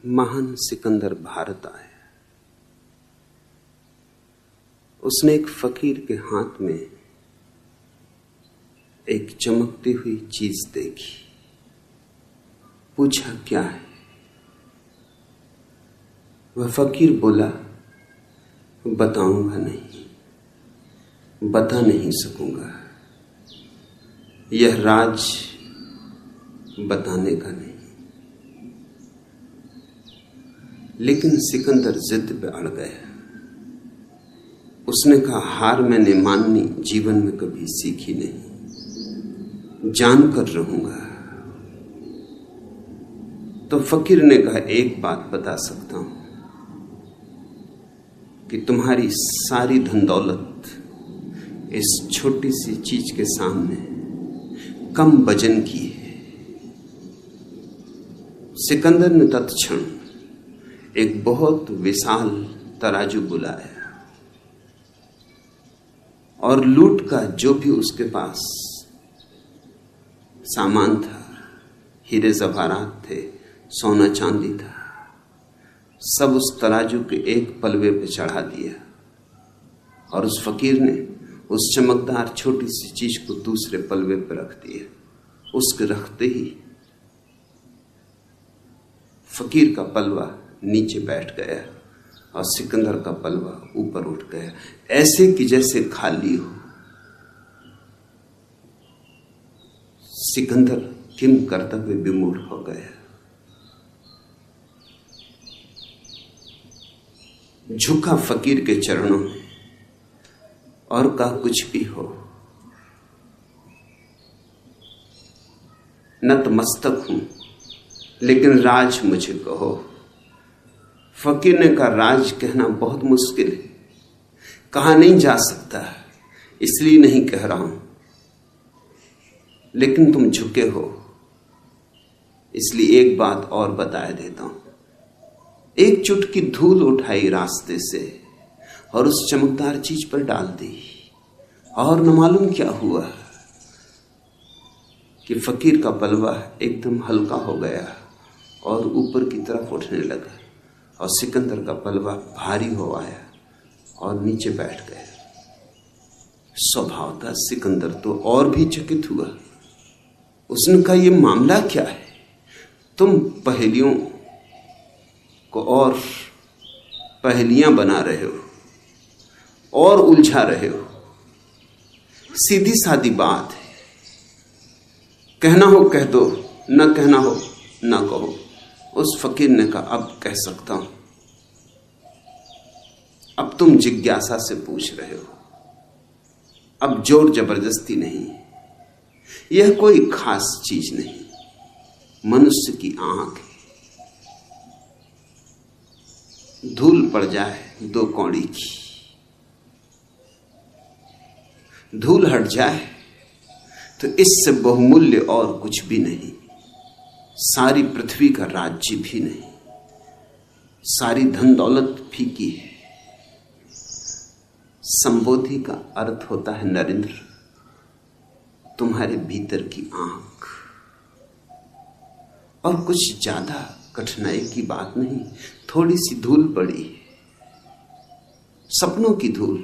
महान सिकंदर भारत आया। उसने एक फकीर के हाथ में एक चमकती हुई चीज देखी। पूछा, क्या है? वह फकीर बोला, बताऊंगा नहीं, बता नहीं सकूंगा। यह राज बताने का नहीं। लेकिन सिकंदर जिद पे अड़ गया। उसने कहा, हार मैंने माननी जीवन में कभी सीखी नहीं, जानकर रहूंगा। तो फकीर ने कहा, एक बात बता सकता हूं कि तुम्हारी सारी धन दौलत इस छोटी सी चीज के सामने कम वजन की है। सिकंदर ने तत्क्षण एक बहुत विशाल तराजू बुलाया और लूट का जो भी उसके पास सामान था, हीरे जवाहरात थे, सोना चांदी था, सब उस तराजू के एक पलवे पे चढ़ा दिया। और उस फकीर ने उस चमकदार छोटी सी चीज को दूसरे पलवे पर रख दिया। उसके रखते ही फकीर का पलवा नीचे बैठ गया और सिकंदर का पलवा ऊपर उठ गया, ऐसे कि जैसे खाली हो। सिकंदर किम कर्तव्य विमूढ़ हो गया। झुका फकीर के चरणों में और कहा, कुछ भी हो, नतमस्तक हूं, लेकिन राज मुझे कहो। फकीर ने कहा, राज कहना बहुत मुश्किल है, कहा नहीं जा सकता, इसलिए नहीं कह रहा हूं। लेकिन तुम झुके हो, इसलिए एक बात और बता देता हूं। एक चुटकी धूल उठाई रास्ते से और उस चमकदार चीज पर डाल दी, और न मालूम क्या हुआ कि फकीर का पलवा एकदम हल्का हो गया और ऊपर की तरफ उठने लगा, और सिकंदर का पलवा भारी हो आया और नीचे बैठ गया। स्वभाव था सिकंदर तो और भी चकित हुआ। उसने कहा, यह मामला क्या है? तुम पहेलियों को और पहेलियां बना रहे हो और उलझा रहे हो। सीधी सादी बात है, कहना हो कह दो, न कहना हो न कहो। उस फकीर ने कहा, अब कह सकता हूं। अब तुम जिज्ञासा से पूछ रहे हो, अब जोर जबरदस्ती नहीं। यह कोई खास चीज नहीं, मनुष्य की आंख है। धूल पड़ जाए 2 कौड़ी की, धूल हट जाए तो इससे बहुमूल्य और कुछ भी नहीं। सारी पृथ्वी का राज्य भी नहीं, सारी धन दौलत फीकी है। संबोधि का अर्थ होता है नरेंद्र, तुम्हारे भीतर की आंख। और कुछ ज्यादा कठिनाई की बात नहीं, थोड़ी सी धूल पड़ी, सपनों की धूल।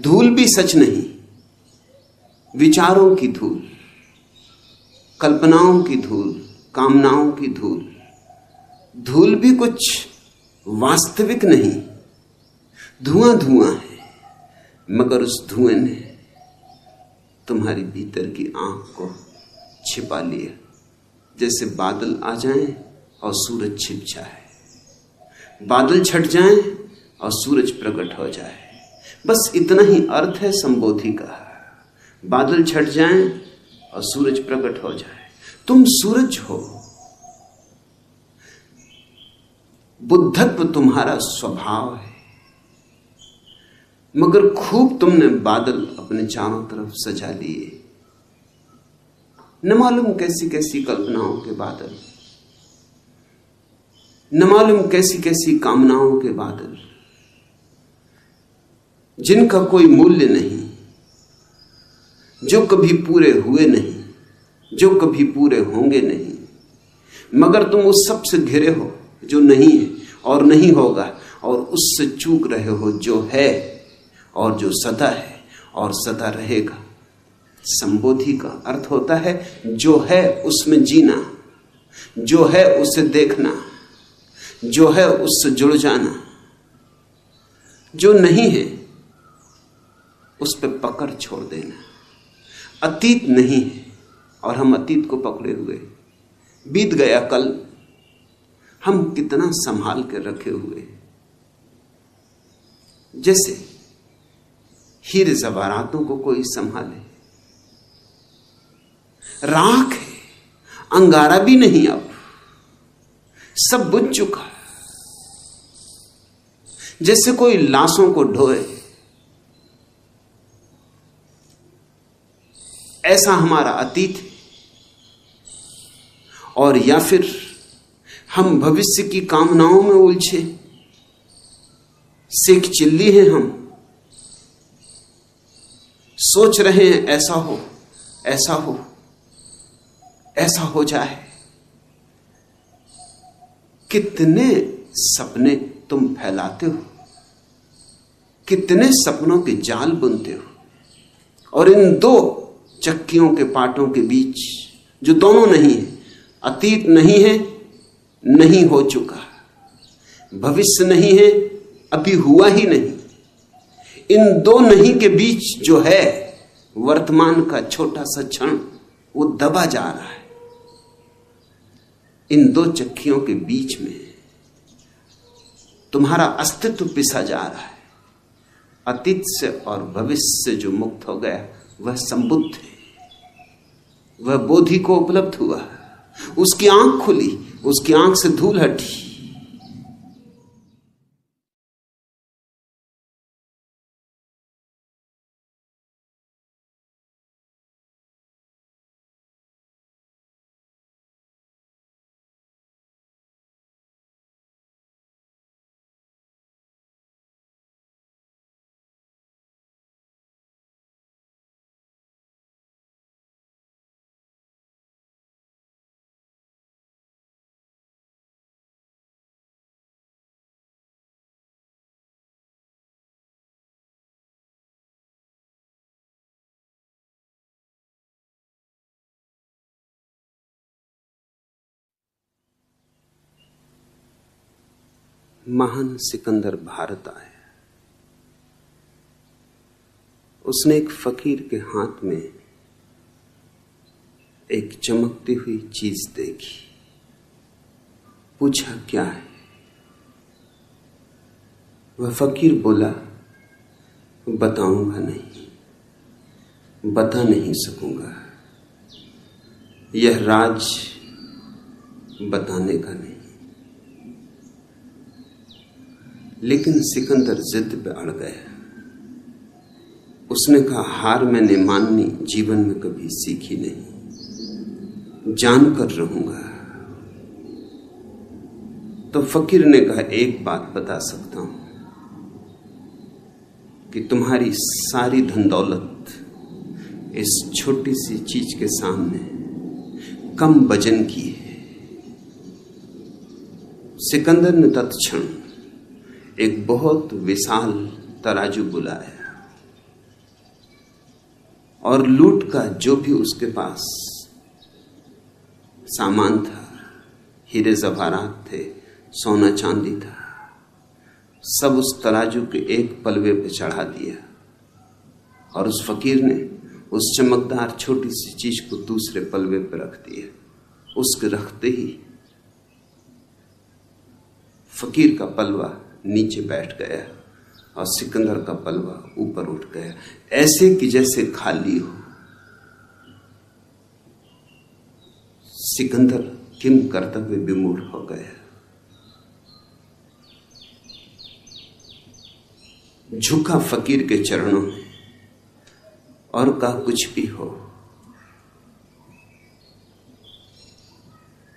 धूल भी सच नहीं, विचारों की धूल, कल्पनाओं की धूल, कामनाओं की धूल। धूल भी कुछ वास्तविक नहीं, धुआं धुआं है, मगर उस धुएं ने तुम्हारी भीतर की आंख को छिपा लिया। जैसे बादल आ जाएं और सूरज छिप जाए, बादल छट जाएं और सूरज प्रकट हो जाए। बस इतना ही अर्थ है संबोधि का। बादल छट जाएं और सूरज प्रकट हो जाए। तुम सूरज हो, बुद्धत्व तुम्हारा स्वभाव है, मगर खूब तुमने बादल अपने चारों तरफ सजा लिए। न मालूम कैसी कैसी कल्पनाओं के बादल, न मालूम कैसी कैसी कामनाओं के बादल, जिनका कोई मूल्य नहीं, जो कभी पूरे हुए नहीं, जो कभी पूरे होंगे नहीं। मगर तुम उस सब से घिरे हो जो नहीं है और नहीं होगा, और उससे चूक रहे हो जो है और जो सदा है और सदा रहेगा। संबोधि का अर्थ होता है जो है उसमें जीना, जो है उसे देखना, जो है उससे जुड़ जाना। जो नहीं है उस पर पकड़ छोड़ देना। अतीत नहीं है और हम अतीत को पकड़े हुए, बीत गया कल हम कितना संभाल कर रखे हुए, जैसे हीरे जवाहरातों को कोई संभाले। राख है, अंगारा भी नहीं, अब सब बुझ चुका है। जैसे कोई लाशों को ढोए, ऐसा हमारा अतीत है। और या फिर हम भविष्य की कामनाओं में उलझे सेक चिल्ली हैं, हम सोच रहे हैं ऐसा हो, ऐसा हो, ऐसा हो जाए। कितने सपने तुम फैलाते हो, कितने सपनों के जाल बुनते हो, और इन दो चक्कियों के पाटों के बीच जो दोनों नहीं है, अतीत नहीं है, नहीं हो चुका, भविष्य नहीं है, अभी हुआ ही नहीं, इन दो नहीं के बीच जो है वर्तमान का छोटा सा क्षण, वो दबा जा रहा है। इन दो चक्कियों के बीच में तुम्हारा अस्तित्व पिसा जा रहा है। अतीत से और भविष्य से जो मुक्त हो गया वह संबुद्ध है, वह बोधि को उपलब्ध हुआ, उसकी आंख खुली, उसकी आंख से धूल हटी। महान सिकंदर भारत आया। उसने एक फकीर के हाथ में एक चमकती हुई चीज देखी। पूछा क्या है? वह फकीर बोला, बताऊंगा नहीं, बता नहीं सकूंगा, यह राज बताने का नहीं। लेकिन सिकंदर जिद पे अड़ गया। उसने कहा, हार मैंने माननी जीवन में कभी सीखी नहीं, जानकर रहूंगा। तो फकीर ने कहा, एक बात बता सकता हूं कि तुम्हारी सारी धन दौलत इस छोटी सी चीज के सामने कम वजन की है। सिकंदर ने तत्क्षण एक बहुत विशाल तराजू बुलाया और लूट का जो भी उसके पास सामान था, हीरे जवाहरात थे, सोना चांदी था, सब उस तराजू के एक पलवे पे चढ़ा दिया। और उस फकीर ने उस चमकदार छोटी सी चीज को दूसरे पलवे पे रख दिया। उसके रखते ही फकीर का पलवा नीचे बैठ गया और सिकंदर का पलवा ऊपर उठ गया, ऐसे कि जैसे खाली हो। सिकंदर किम कर्तव्य विमूढ़ हो गया। झुका फकीर के चरणों में और कहा, कुछ भी हो,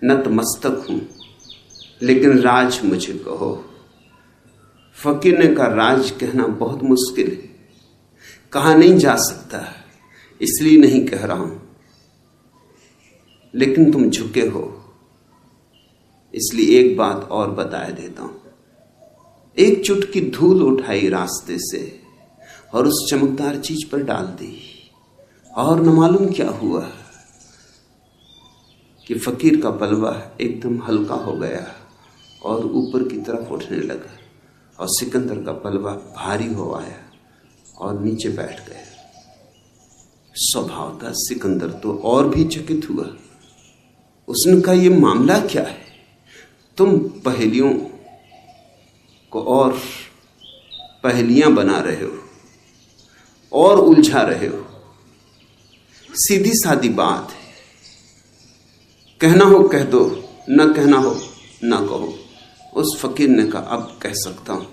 नतमस्तक हूं, लेकिन राज मुझे कहो। फकीर ने कहा, राज कहना बहुत मुश्किल है, कहा नहीं जा सकता, इसलिए नहीं कह रहा हूं, लेकिन तुम झुके हो, इसलिए एक बात और बता देता हूं। एक चुटकी धूल उठाई रास्ते से और उस चमकदार चीज पर डाल दी, और न मालूम क्या हुआ कि फकीर का पलवा एकदम हल्का हो गया और ऊपर की तरफ उठने लगा, और सिकंदर का पलवा भारी हो आया और नीचे बैठ गया। स्वभाव था सिकंदर तो और भी चकित हुआ। उसने कहा, यह मामला क्या है? तुम पहेलियों को और पहेलियां बना रहे हो और उलझा रहे हो। सीधी सादी बात है, कहना हो कह दो, न कहना हो न कहो। उस फकीर ने कहा, अब कह सकता हूं।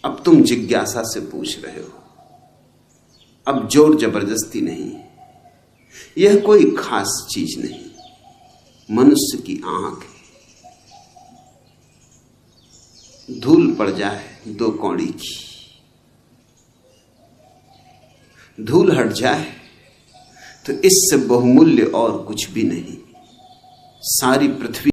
अब तुम जिज्ञासा से पूछ रहे हो, अब जोर जबरदस्ती नहीं। यह कोई खास चीज नहीं, मनुष्य की आंख है। धूल पड़ जाए 2 कौड़ी की, धूल हट जाए तो इससे बहुमूल्य और कुछ भी नहीं। सारी पृथ्वी